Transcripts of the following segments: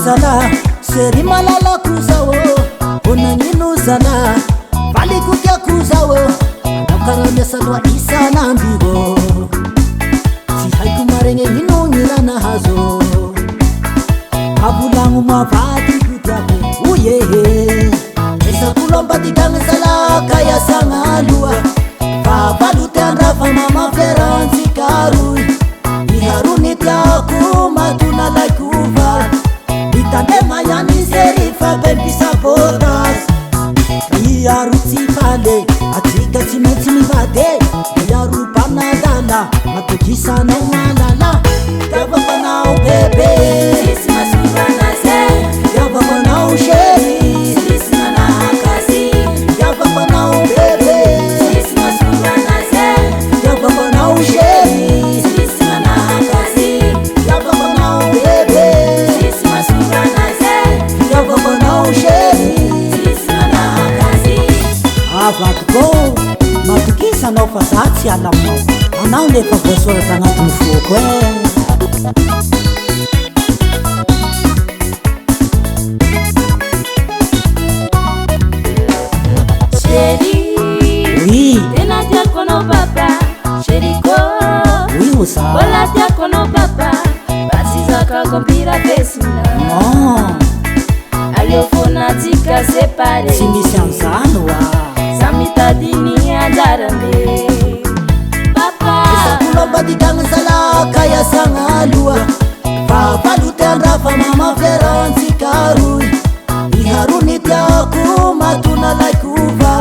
zala sery malalaky zao onanino zala valiko tiako zao anao karaha miasaloha isanandro tsy haiko maregny ino gny raha nahazo avolagno mavadiko tiako oyehe esakolo ambadigagny zala kaiasagna aloha fa valoty andrafa mamaflerantsika roy iharony tiako matona laikova itandema ihany sery fa bempisabotas iaro tsy fale atsika tsy maintsy mivady iaro banadala matokisanao malala tiavafanao bebe Sisy masovanase tiavafanao sheri Sisy manahakasi tiavafanao bebe Sisy masovanase tiavafanao sheri Sisy manahakasi tiavafanao bebe Sisy masovanase tiavafanao sheri Sisy manahakasi avadiko matokisanao fa za tsy alaminao anao nefa voasoratra agnatin'ny foko Chéri oui tena tiako anao papa Chéri ko oui oza Bola tiako anao papa Basi zakako mpira pesina non Aleo fonatsika separe tsy misy an'izany oa Samitadini anjarambe Papa esakolo ambadigagny zala kaiasagna aloha fa valoty andrafa mamaflerantsika roy iharony tiako matona laikova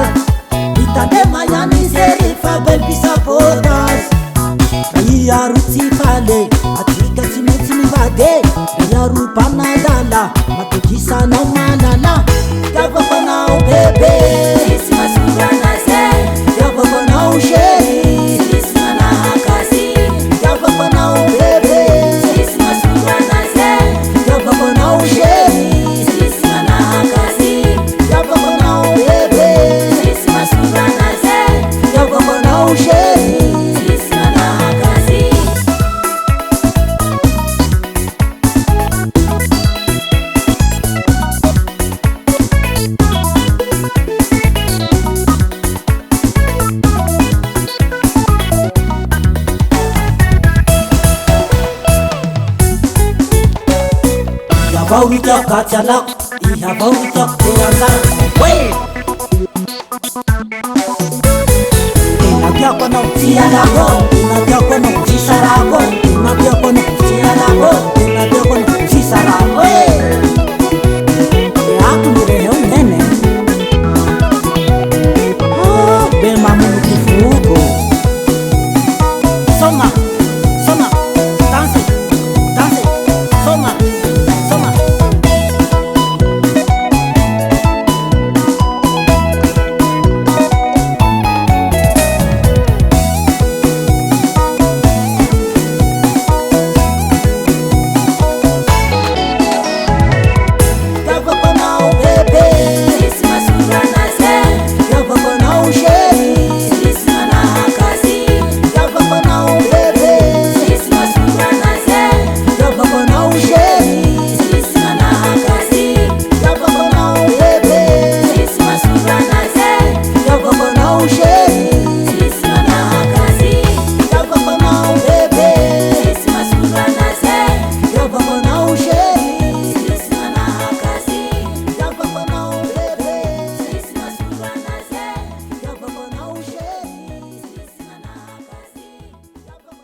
itandema ihany sery fa bempisabotas iaro tsy fale atsika tsy maintsy mivady iaro banadala matokisanao malala tiavafanao bebe Sisy masovanase tiavafanao sheri Sisy manahakasi tiavafanao bebe Sisy masovanase tiavafanao sheri Sisy manahakasi tiavafanao bebe Sisy masovanase tiavafanao sheri Sisy manahakasi ihavao tiako ka tsy alako ihavao tiako te anjara oe tena tiako anao tsy alako tena tiako anao tsy sarako tena tiako anao tsy alako tena tiako anao tsy sarako